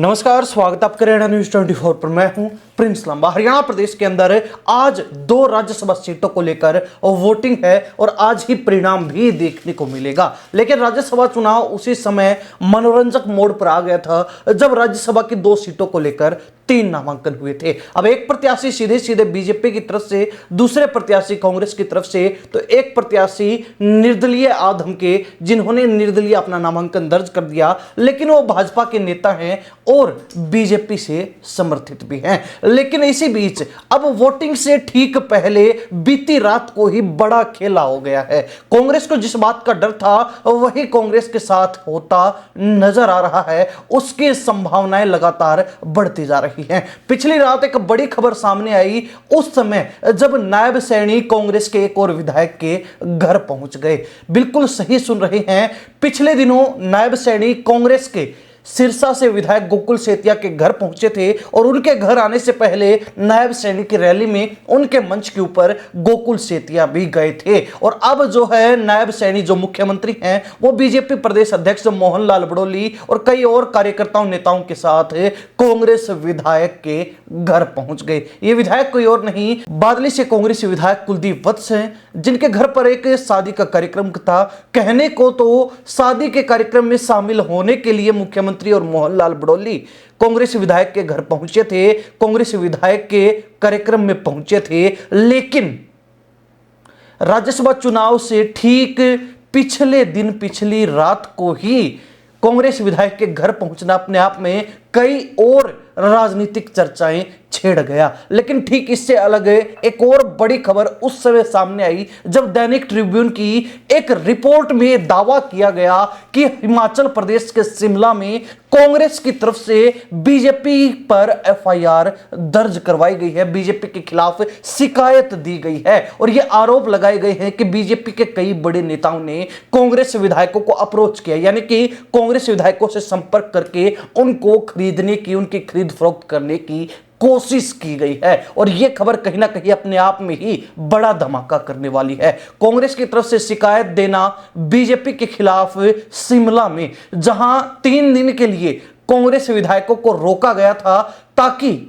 नमस्कार, स्वागत आपका हरियाणा न्यूज 24 पर। मैं हूं प्रिंस लंबा। हरियाणा प्रदेश के अंदर आज 2 राज्यसभा सीटों को लेकर वोटिंग है और आज ही परिणाम भी देखने को मिलेगा। लेकिन राज्यसभा चुनाव उसी समय मनोरंजक मोड़ पर आ गया था जब राज्यसभा की 2 सीटों को लेकर 3 नामांकन हुए थे। अब एक प्रत्याशी सीधे सीधे बीजेपी की तरफ से, दूसरे प्रत्याशी कांग्रेस की तरफ से, तो एक प्रत्याशी निर्दलीय आधम के, जिन्होंने निर्दलीय अपना नामांकन दर्ज कर दिया, लेकिन वो भाजपा के नेता हैं और बीजेपी से समर्थित भी हैं। लेकिन इसी बीच अब वोटिंग से ठीक पहले बीती रात को ही बड़ा खेला हो गया है। कांग्रेस को जिस बात का डर था वही कांग्रेस के साथ होता नजर आ रहा है। उसकी संभावनाएं लगातार बढ़ती जा रही हैं। पिछली रात एक बड़ी खबर सामने आई उस समय जब नायब सैनिक कांग्रेस के एक और विधायक के घर पहुंच गए। बिल्कुल सही सुन रहे हैं, पिछले दिनों नायब सैनिक कांग्रेस के सिरसा से विधायक गोकुल सेतिया के घर पहुंचे थे और उनके घर आने से पहले नायब सैनिक की रैली में उनके मंच के ऊपर गोकुल सेतिया भी गए थे। और अब जो है नायब सैनिक जो मुख्यमंत्री हैं वो बीजेपी प्रदेश अध्यक्ष मोहनलाल बड़ोली और कई और कार्यकर्ताओं नेताओं के साथ कांग्रेस विधायक के घर पहुंच गए। ये विधायक कोई और नहीं, बादली से कांग्रेस विधायक कुलदीप वत्स हैं, जिनके घर पर एक शादी का कार्यक्रम था। कहने को तो शादी के कार्यक्रम में शामिल होने के लिए मुख्यमंत्री और मोहनलाल बड़ोली कांग्रेस विधायक के घर पहुंचे थे, कांग्रेस विधायक के कार्यक्रम में पहुंचे थे। लेकिन राज्यसभा चुनाव से ठीक पिछले दिन, पिछली रात को ही कांग्रेस विधायक के घर पहुंचना अपने आप में कई और राजनीतिक चर्चाएं छेड़ गया। लेकिन ठीक इससे अलग एक और बड़ी खबर उस समय सामने आई जब दैनिक ट्रिब्यून की एक रिपोर्ट में दावा किया गया कि हिमाचल प्रदेश के शिमला में कांग्रेस की तरफ से बीजेपी पर एफआईआर दर्ज करवाई गई है, बीजेपी के खिलाफ शिकायत दी गई है और यह आरोप लगाए गए हैं कि बीजेपी के कई बड़े नेताओं ने कांग्रेस विधायकों को अप्रोच किया, यानी कि कांग्रेस विधायकों से संपर्क करके उनको खरीदने की, उनकी खरीद फरोख्त करने की कोशिश की गई है। और यह खबर कहीं ना कहीं अपने आप में ही बड़ा धमाका करने वाली है। कांग्रेस की तरफ से शिकायत देना बीजेपी के खिलाफ शिमला में, जहां 3 दिन के लिए कांग्रेस विधायकों को रोका गया था ताकि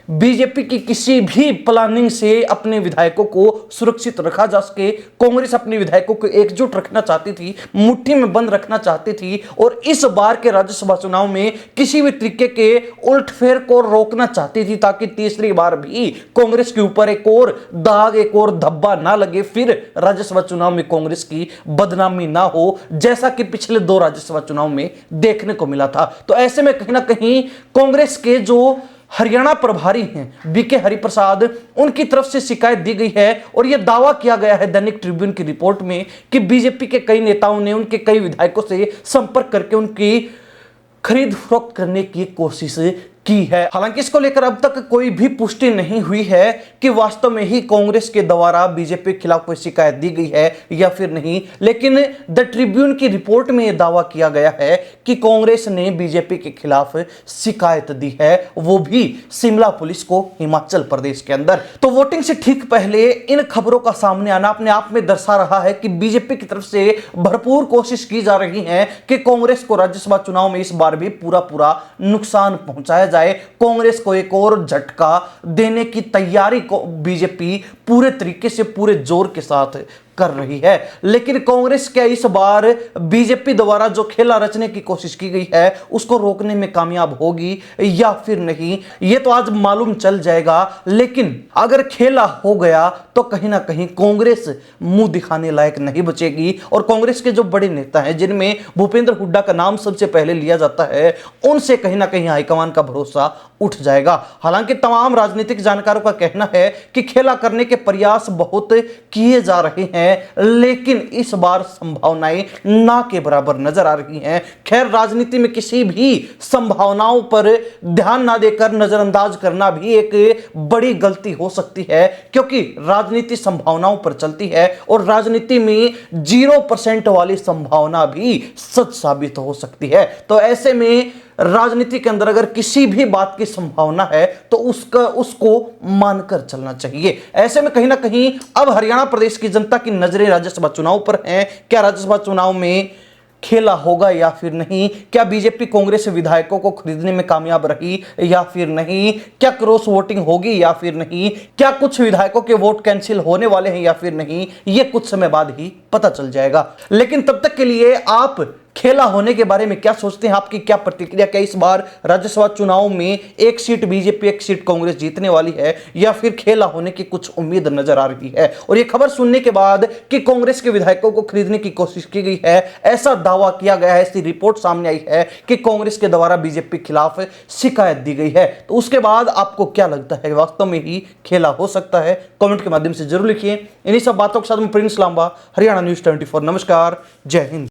बीजेपी की किसी भी प्लानिंग से अपने विधायकों को सुरक्षित रखा जा सके। कांग्रेस अपने विधायकों को एकजुट रखना चाहती थी, मुट्ठी में बंद रखना चाहती थी और इस बार के राज्यसभा चुनाव में किसी भी तरीके के उलटफेर को रोकना चाहती थी ताकि तीसरी बार भी कांग्रेस के ऊपर एक और दाग, एक और धब्बा ना लगे, फिर राज्यसभा चुनाव में कांग्रेस की बदनामी ना हो, जैसा कि पिछले 2 राज्यसभा चुनाव में देखने को मिला था। तो ऐसे में कहीं ना कहीं कांग्रेस के जो हरियाणा प्रभारी हैं बीके हरिप्रसाद, उनकी तरफ से शिकायत दी गई है और यह दावा किया गया है दैनिक ट्रिब्यून की रिपोर्ट में कि बीजेपी के कई नेताओं ने उनके कई विधायकों से संपर्क करके उनकी खरीद फरोख्त करने की कोशिश की है। हालांकि इसको लेकर अब तक कोई भी पुष्टि नहीं हुई है कि वास्तव में ही कांग्रेस के द्वारा बीजेपी के खिलाफ कोई शिकायत दी गई है या फिर नहीं। लेकिन द ट्रिब्यून की रिपोर्ट में यह दावा किया गया है कि कांग्रेस ने बीजेपी के खिलाफ शिकायत दी है, वो भी शिमला पुलिस को, हिमाचल प्रदेश के अंदर। तो वोटिंग से ठीक पहले इन खबरों का सामने आना अपने आप में दर्शा रहा है कि बीजेपी की तरफ से भरपूर कोशिश की जा रही है कि कांग्रेस को राज्यसभा चुनाव में इस बार भी पूरा नुकसान पहुंचाया जाए। कांग्रेस को एक और झटका देने की तैयारी को बीजेपी पूरे तरीके से, पूरे जोर के साथ कर रही है। लेकिन कांग्रेस क्या इस बार बीजेपी द्वारा जो खेला रचने की कोशिश की गई है उसको रोकने में कामयाब होगी या फिर नहीं, यह तो आज मालूम चल जाएगा। लेकिन अगर खेला हो गया तो कहीं ना कहीं कांग्रेस मुंह दिखाने लायक नहीं बचेगी और कांग्रेस के जो बड़े नेता हैं, जिनमें भूपेंद्र हुड्डा का नाम सबसे पहले लिया जाता है, उनसे कहीं ना कहीं हाईकमान का भरोसा उठ जाएगा। हालांकि तमाम राजनीतिक जानकारों का कहना है कि खेला करने के प्रयास बहुत किए जा रहे हैं, लेकिन इस बार संभावनाएं ना के बराबर नजर आ रही हैं। खैर, राजनीति में किसी भी संभावनाओं पर ध्यान ना देकर नजरअंदाज करना भी एक बड़ी गलती हो सकती है, क्योंकि राजनीति संभावनाओं पर चलती है और राजनीति में 0% वाली संभावना भी सच साबित हो सकती है। तो ऐसे में राजनीति के अंदर अगर किसी भी बात की संभावना है तो उसको मानकर चलना चाहिए। ऐसे में कहीं ना कहीं अब हरियाणा प्रदेश की जनता की नजरें राज्यसभा चुनाव पर हैं। क्या राज्यसभा चुनाव में खेला होगा या फिर नहीं, क्या बीजेपी कांग्रेस विधायकों को खरीदने में कामयाब रही या फिर नहीं, क्या क्रॉस वोटिंग होगी या फिर नहीं, क्या कुछ विधायकों के वोट कैंसिल होने वाले हैं या फिर नहीं, ये कुछ समय बाद ही पता चल जाएगा। लेकिन तब तक के लिए आप खेला होने के बारे में क्या सोचते हैं? आपकी क्या प्रतिक्रिया? क्या इस बार राज्यसभा चुनाव में एक सीट बीजेपी एक सीट कांग्रेस जीतने वाली है या फिर खेला होने की कुछ उम्मीद नजर आ रही है? और यह खबर सुनने के बाद कि कांग्रेस के विधायकों को खरीदने की कोशिश की गई है, ऐसा दावा किया गया है, ऐसी रिपोर्ट सामने आई है कि कांग्रेस के द्वारा बीजेपी के खिलाफ शिकायत दी गई है। तो उसके बाद आपको क्या लगता है, वास्तव में ही खेला हो सकता है? कमेंट के माध्यम से जरूर लिखिए। इन्हीं सब बातों के साथ मैं प्रिंस लांबा, हरियाणा न्यूज 24। नमस्कार, जय हिंद।